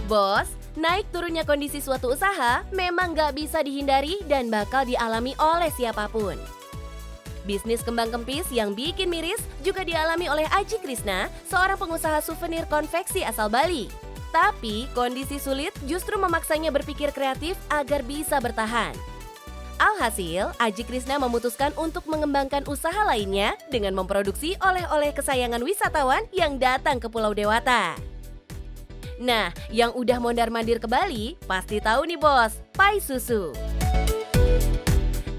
Bos, naik turunnya kondisi suatu usaha memang nggak bisa dihindari dan bakal dialami oleh siapapun. Bisnis kembang kempis yang bikin miris juga dialami oleh Aji Krishna, seorang pengusaha souvenir konveksi asal Bali. Tapi kondisi sulit justru memaksanya berpikir kreatif agar bisa bertahan. Alhasil, Aji Krishna memutuskan untuk mengembangkan usaha lainnya dengan memproduksi oleh-oleh kesayangan wisatawan yang datang ke Pulau Dewata. Nah, yang udah mondar-mandir ke Bali pasti tahu nih bos, pai susu.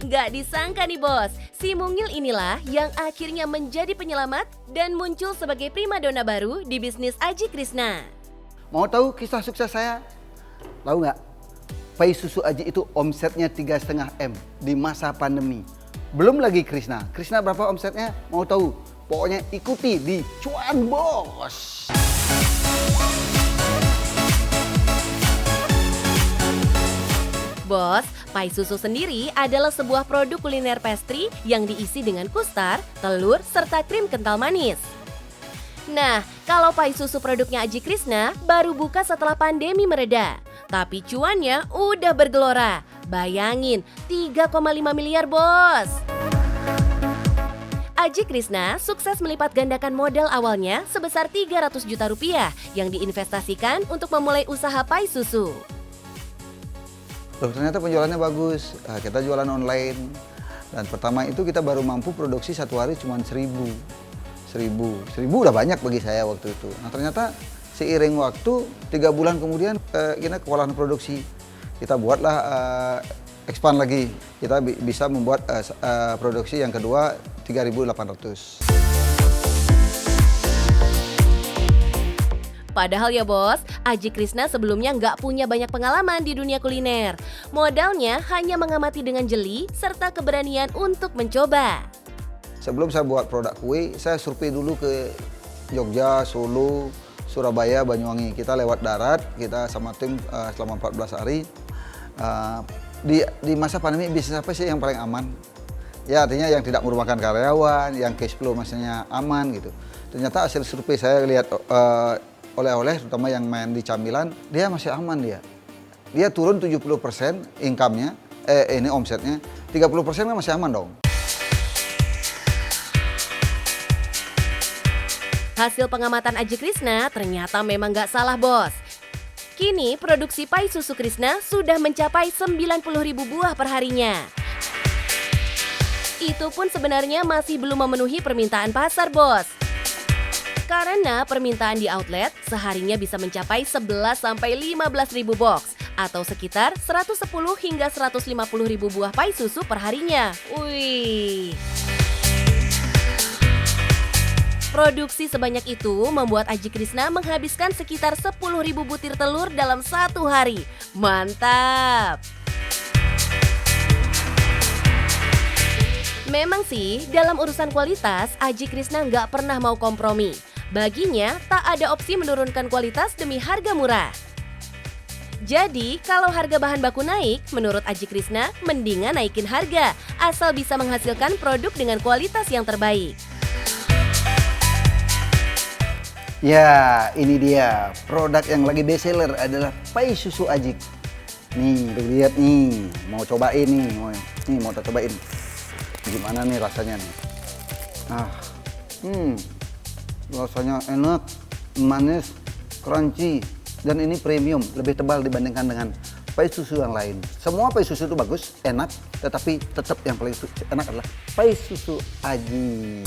Gak disangka nih bos, si mungil inilah yang akhirnya menjadi penyelamat dan muncul sebagai primadona baru di bisnis Aji Krishna. Mau tahu kisah sukses saya? Tahu nggak? Pai susu Aji itu omsetnya 3,5 M di masa pandemi. Belum lagi Krishna. Krishna berapa omsetnya? Mau tahu? Pokoknya ikuti di Cuan Bos. Bos, pai susu sendiri adalah sebuah produk kuliner pastry yang diisi dengan kustar, telur, serta krim kental manis. Nah, kalau pai susu produknya Aji Krishna baru buka setelah pandemi mereda. Tapi cuannya udah bergelora. Bayangin, 3,5 miliar bos. Aji Krishna sukses melipat gandakan modal awalnya sebesar 300 juta rupiah yang diinvestasikan untuk memulai usaha pai susu. Loh, ternyata penjualannya bagus. Kita jualan online. Dan pertama itu kita baru mampu produksi satu hari cuma 1.000 udah banyak bagi saya waktu itu. Nah ternyata seiring waktu 3 bulan kemudian kita kewalahan produksi. Kita buatlah expand lagi. Kita bisa membuat produksi yang kedua 3.800. Padahal ya bos, Aji Krishna sebelumnya nggak punya banyak pengalaman di dunia kuliner. Modalnya hanya mengamati dengan jeli serta keberanian untuk mencoba. Sebelum saya buat produk kue, saya survei dulu ke Jogja, Solo, Surabaya, Banyuwangi. Kita lewat darat, kita sama tim selama 14 hari. Di masa pandemi bisnis apa sih yang paling aman? Ya artinya yang tidak merumahkan karyawan, yang cash flow maksudnya aman gitu. Ternyata hasil survei saya lihat oleh-oleh terutama yang main di camilan, dia masih aman dia. Dia turun 70% income-nya, ini omsetnya, 30% kan masih aman dong. Hasil pengamatan Aji Krishna ternyata memang nggak salah bos. Kini produksi pai susu Krishna sudah mencapai 90.000 buah perharinya. Itu pun sebenarnya masih belum memenuhi permintaan pasar bos. Karena permintaan di outlet seharinya bisa mencapai 11-15 ribu box atau sekitar 110 hingga 150 ribu buah pai susu perharinya. Wih. Produksi sebanyak itu membuat Aji Krishna menghabiskan sekitar 10.000 butir telur dalam satu hari. Mantap! Memang sih, dalam urusan kualitas, Aji Krishna nggak pernah mau kompromi. Baginya, tak ada opsi menurunkan kualitas demi harga murah. Jadi, kalau harga bahan baku naik, menurut Aji Krishna, mendingan naikin harga, asal bisa menghasilkan produk dengan kualitas yang terbaik. Ya, ini dia. Produk yang lagi best seller adalah pai susu Aji. Nih, lihat nih. Mau cobain nih. Mau cobain. Gimana nih rasanya nih? Rasanya enak, manis, crunchy, dan ini premium, lebih tebal dibandingkan dengan pai susu yang lain. Semua pai susu itu bagus, enak, tetapi tetap yang paling enak adalah pai susu Aji.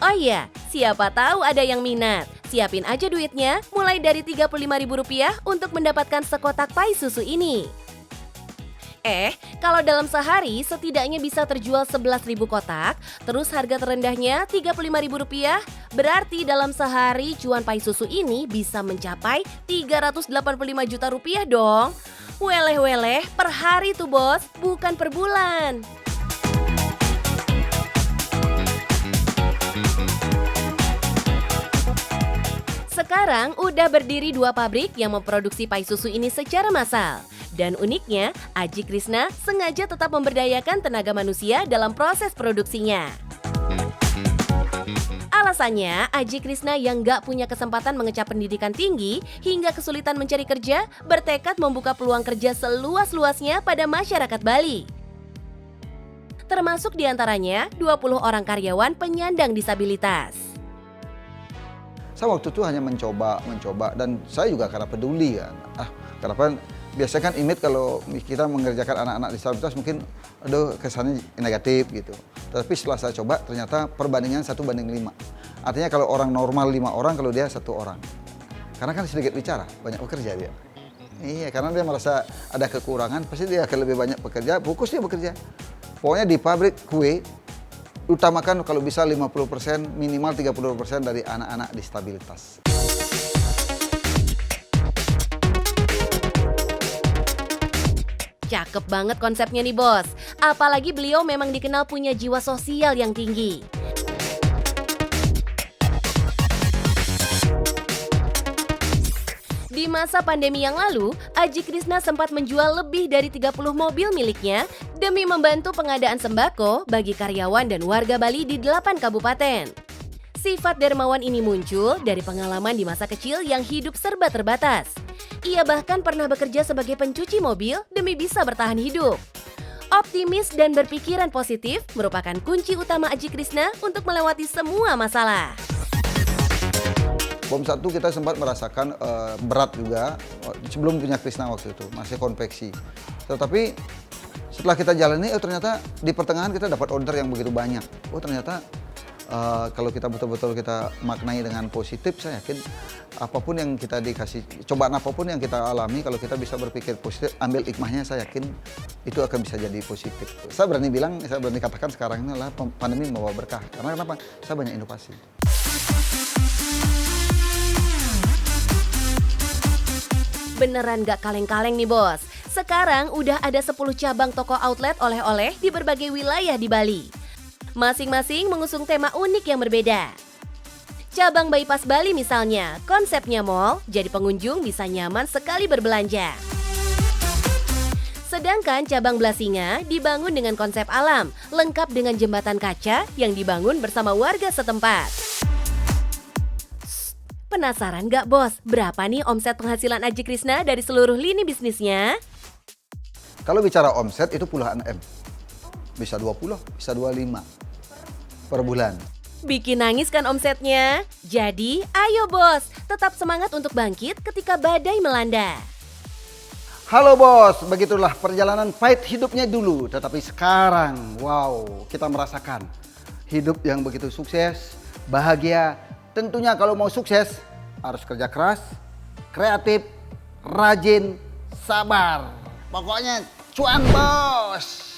Oh iya, siapa tahu ada yang minat. Siapin aja duitnya, mulai dari Rp35.000 untuk mendapatkan sekotak pai susu ini. Kalau dalam sehari setidaknya bisa terjual 11.000 kotak, terus harga terendahnya Rp35.000, berarti dalam sehari cuan pai susu ini bisa mencapai Rp385 juta dong. Weleh-weleh per hari tuh bos, bukan per bulan. Sekarang udah berdiri 2 pabrik yang memproduksi pai susu ini secara massal. Dan uniknya, Aji Krishna sengaja tetap memberdayakan tenaga manusia dalam proses produksinya. Alasannya, Aji Krishna yang nggak punya kesempatan mengecap pendidikan tinggi hingga kesulitan mencari kerja, bertekad membuka peluang kerja seluas-luasnya pada masyarakat Bali. Termasuk diantaranya 20 orang karyawan penyandang disabilitas. Saya waktu itu hanya mencoba dan saya juga karena peduli kan. Kenapa biasanya kan image kalau kita mengerjakan anak-anak disabilitas mungkin kesannya negatif gitu. Tapi setelah saya coba ternyata perbandingan 1:5. Artinya kalau orang normal 5 orang, kalau dia 1 orang. Karena kan sedikit bicara, banyak bekerja dia. Iya, karena dia merasa ada kekurangan, pasti dia akan lebih banyak bekerja, fokus dia bekerja. Pokoknya di pabrik kue, utamakan kalau bisa 50%, minimal 30% dari anak-anak disabilitas. Cakep banget konsepnya nih bos. Apalagi beliau memang dikenal punya jiwa sosial yang tinggi. Di masa pandemi yang lalu, Aji Krishna sempat menjual lebih dari 30 mobil miliknya demi membantu pengadaan sembako bagi karyawan dan warga Bali di 8 kabupaten. Sifat dermawan ini muncul dari pengalaman di masa kecil yang hidup serba terbatas. Ia bahkan pernah bekerja sebagai pencuci mobil demi bisa bertahan hidup. Optimis dan berpikiran positif merupakan kunci utama Aji Krishna untuk melewati semua masalah. Bom 1 kita sempat merasakan berat juga sebelum punya Krishna waktu itu, masih konveksi. Tetapi setelah kita jalani, ternyata di pertengahan kita dapat order yang begitu banyak. Ternyata kalau kita betul-betul kita maknai dengan positif, saya yakin apapun yang kita dikasih, cobaan apapun yang kita alami, kalau kita bisa berpikir positif, ambil hikmahnya, saya yakin itu akan bisa jadi positif. Saya berani bilang, saya berani katakan sekarang ini adalah pandemi membawa berkah. Karena kenapa? Saya banyak inovasi. Beneran gak kaleng-kaleng nih bos. Sekarang udah ada 10 cabang toko outlet oleh-oleh di berbagai wilayah di Bali. Masing-masing mengusung tema unik yang berbeda. Cabang Bypass Bali misalnya, konsepnya mall, jadi pengunjung bisa nyaman sekali berbelanja. Sedangkan cabang Blasinga dibangun dengan konsep alam, lengkap dengan jembatan kaca yang dibangun bersama warga setempat. Penasaran gak bos, berapa nih omset penghasilan Aji Krishna dari seluruh lini bisnisnya? Kalau bicara omset itu puluhan M. Bisa 20, bisa 25 per bulan. Bikin nangis kan omsetnya? Jadi ayo bos, tetap semangat untuk bangkit ketika badai melanda. Halo bos, begitulah perjalanan pahit hidupnya dulu. Tetapi sekarang, wow, kita merasakan hidup yang begitu sukses, bahagia. Tentunya kalau mau sukses, harus kerja keras, kreatif, rajin, sabar. Pokoknya cuan bos.